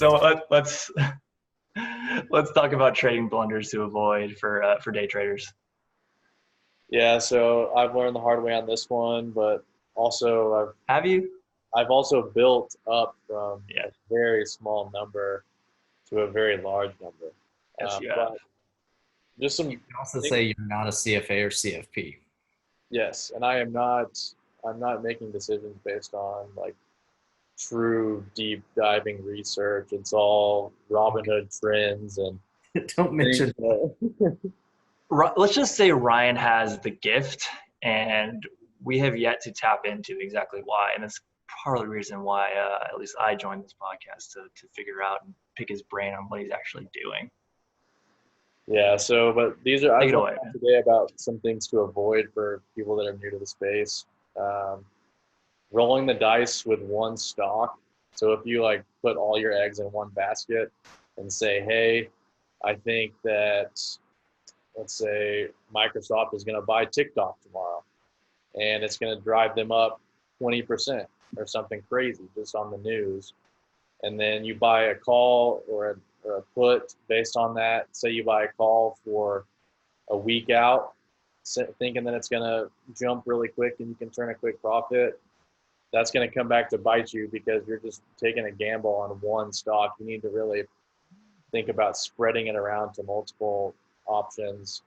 So let's let's talk about trading blunders to avoid for day traders. Yeah, so I've learned the hard way on this one, but also Have you? I've also built up from Yeah. a very small number to a very large number. Yes, you have. But just You some can also things, say you're not a CFA or CFP. yes, and I'm not making decisions based on like true deep diving research. It's all Robinhood trends and Don't mention. things that, Let's just say Ryan has the gift, and we have yet to tap into exactly why. And that's part of the reason why, at least I joined this podcast to figure out and pick his brain on what he's actually doing. yeah. So, but these are Take I've it away, learned man. today about some things to avoid for people that are new to the space. Um, Rolling the dice with one stock. So if you like put all your eggs in one basket and say, hey, I think that, let's say Microsoft is going to buy TikTok tomorrow and it's going to drive them up 20% or something crazy just on the news. And then you buy a call or a put based on that. Say you buy a call for a week out, thinking that it's going to jump really quick and you can turn a quick profit. That's going to come back to bite you because you're just taking a gamble on one stock. You need to really think about spreading it around to multiple options,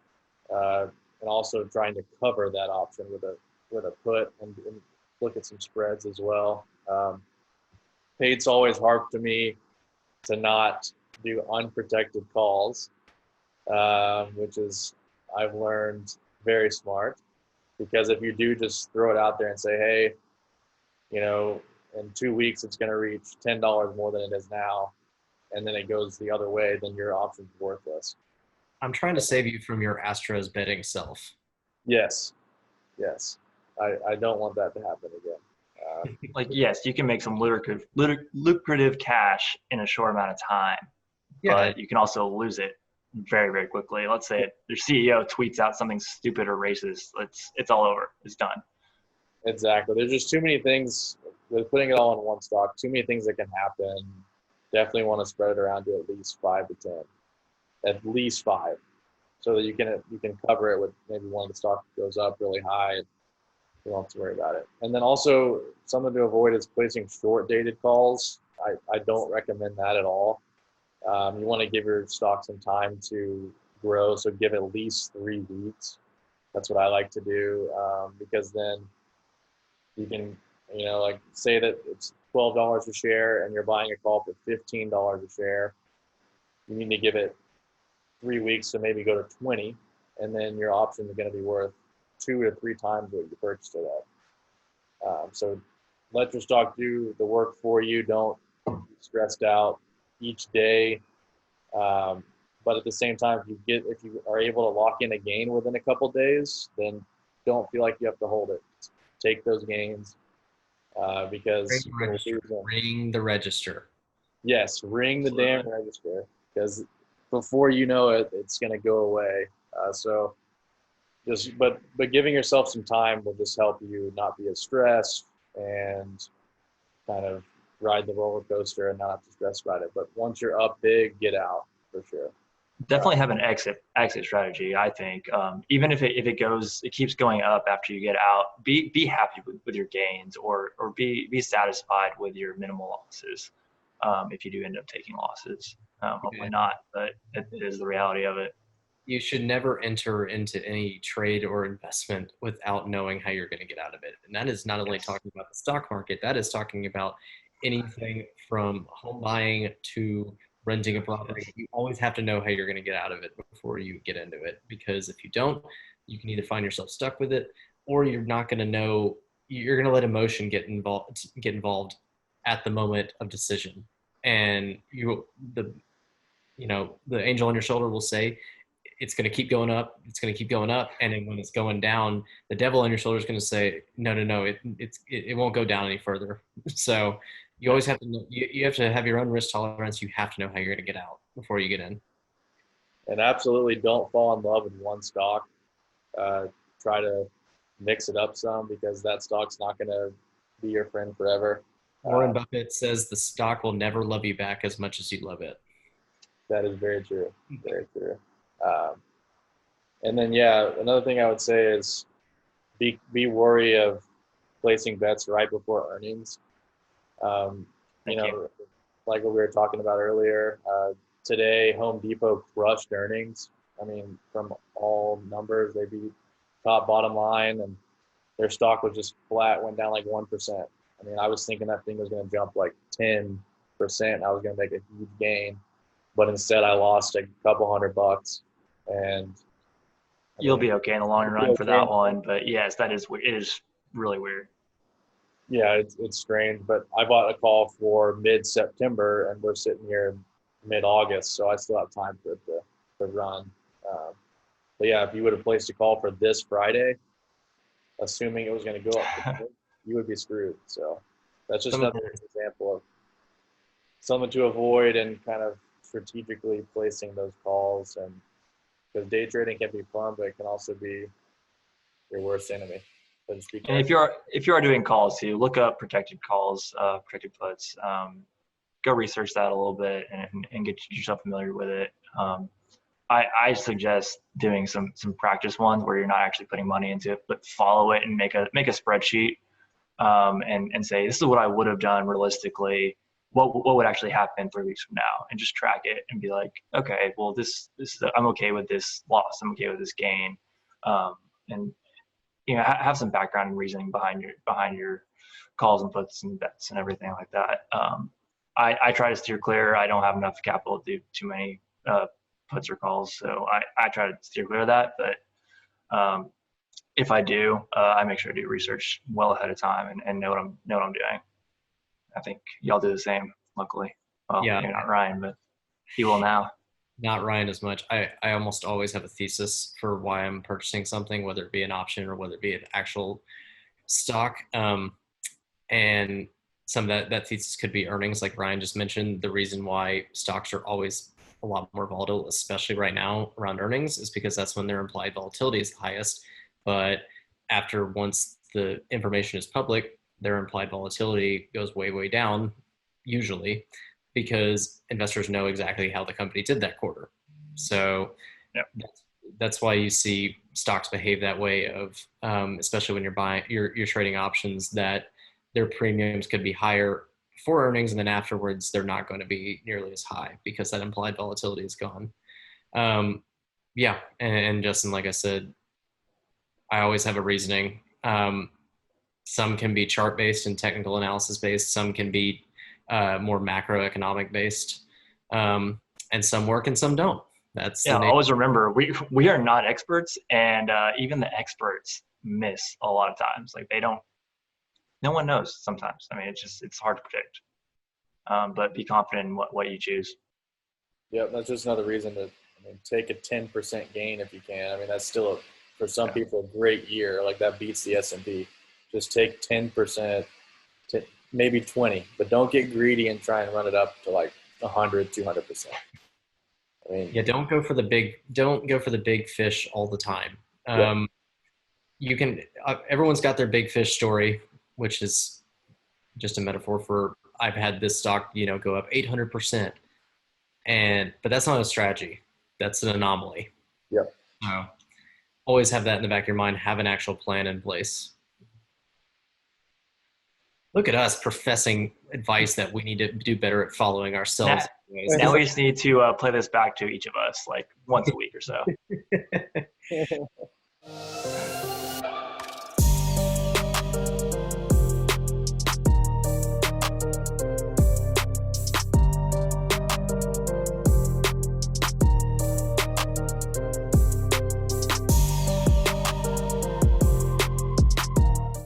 and also trying to cover that option with a put and look at some spreads as well. It's always hard to me to not do unprotected calls, which is I've learned very smart, because if you do just throw it out there and say, hey, in 2 weeks it's going to reach $10 more than it is now, and then it goes the other way, then your option's worthless. I'm trying to save you from your Astros betting self. Yes. I don't want that to happen again. Like, yes, you can make some lucrative cash in a short amount of time, but you can also lose it very, very quickly. Let's say your CEO tweets out something stupid or racist. It's all over. It's done. Exactly. There's just too many things with putting it all in one stock. Too many things that can happen. Definitely want to spread it around to at least 5 to 10, at least 5, so that you can cover it with maybe one of the stocks goes up really high. You don't have to worry about it. And then also something to avoid is placing short dated calls. I don't recommend that at all. You want to give your stock some time to grow, so give at least 3 weeks. That's what I like to do, because then you can, like say that it's $12 a share and you're buying a call for $15 a share. You need to give it 3 weeks to maybe go to 20, and then your option is going to be worth 2 to 3 times what you purchased it at. So let your stock do the work for you. Don't be stressed out each day. But at the same time, if you are able to lock in a gain within a couple days, then don't feel like you have to hold it. Take those gains, because Ring the register. Yes, ring the damn register, because before you know it, it's going to go away. So but giving yourself some time will just help you not be as stressed and kind of ride the roller coaster and not have to stress about it. But once you're up big, get out for sure. Definitely have an exit strategy. I think even if it keeps going up after you get out, be happy with your gains, or be satisfied with your minimal losses. If you do end up taking losses, hopefully not, but it is the reality of it. You should never enter into any trade or investment without knowing how you're going to get out of it. And that is not only talking about the stock market, that is talking about anything from home buying to renting a property. You always have to know how you're going to get out of it before you get into it, because if you don't, you can either find yourself stuck with it, or you're not going to know. You're going to let emotion get involved at the moment of decision, and the angel on your shoulder will say it's going to keep going up. It's going to keep going up. And then when it's going down, the devil on your shoulder is going to say, no, it won't go down any further. So you always have to know, you have to have your own risk tolerance. You have to know how you're going to get out before you get in. And absolutely don't fall in love with one stock. Try to mix it up some, because that stock's not going to be your friend forever. Warren Buffett says the stock will never love you back as much as you love it. That is very true. Very true. And then, yeah, another thing I would say is be wary of placing bets right before earnings. Thank you. Like what we were talking about earlier, today Home Depot crushed earnings. I mean, from all numbers, they beat top, bottom line, and their stock was just flat, went down like 1%. I mean, I was thinking that thing was going to jump like 10%. I was going to make a huge gain, but instead I lost a couple $100. And You'll be okay in the long run for that one. But yes, it is really weird. Yeah, it's strange. But I bought a call for mid-September, and we're sitting here mid-August, so I still have time for it to run. But yeah, if you would have placed a call for this Friday, assuming it was going to go up, you would be screwed. So that's just another example of something to avoid and kind of strategically placing those calls. And because day trading can be fun, but it can also be your worst enemy. And if you are doing calls too, look up protected calls, protected puts. Go research that a little bit and get yourself familiar with it. I suggest doing some practice ones where you're not actually putting money into it, but follow it and make a spreadsheet and say, this is what I would have done realistically. What would actually happen 3 weeks from now, and just track it and be like, okay, well, I'm okay with this loss. I'm okay with this gain. And have some background and reasoning behind your calls and puts and bets and everything like that. I try to steer clear. I don't have enough capital to do too many puts or calls, so I try to steer clear of that. But if I do, I make sure to do research well ahead of time and know what I'm doing. I think y'all do the same, luckily. Well, yeah, maybe not Ryan, but he will now. Not Ryan as much. I almost always have a thesis for why I'm purchasing something, whether it be an option or whether it be an actual stock. And some of that thesis could be earnings, like Ryan just mentioned. The reason why stocks are always a lot more volatile, especially right now around earnings, is because that's when their implied volatility is the highest. But once the information is public, their implied volatility goes way, way down, usually, because investors know exactly how the company did that quarter. So yep. That's why you see stocks behave that way, of especially when you're trading options, that their premiums could be higher before earnings, and then afterwards they're not going to be nearly as high because that implied volatility is gone. Yeah, and Justin, like I said, I always have a reasoning. Some can be chart based and technical analysis based. Some can be more macroeconomic based, and some work and some don't. That's always remember we are not experts, and even the experts miss a lot of times. Like no one knows sometimes. I mean, it's hard to predict. But be confident in what you choose. Yeah, that's just another reason to take a 10% gain if you can. I mean, that's still for some people a great year. Like that beats the S&P. Just take 10%, to maybe 20, but don't get greedy and try and run it up to like 100, 200%. I mean, yeah, don't go for the big fish all the time. You can. Everyone's got their big fish story, which is just a metaphor for I've had this stock, go up 800%, but that's not a strategy. That's an anomaly. Yep. So always have that in the back of your mind. Have an actual plan in place. Look at us professing advice that we need to do better at following ourselves. Now we just need to play this back to each of us like once a week or so.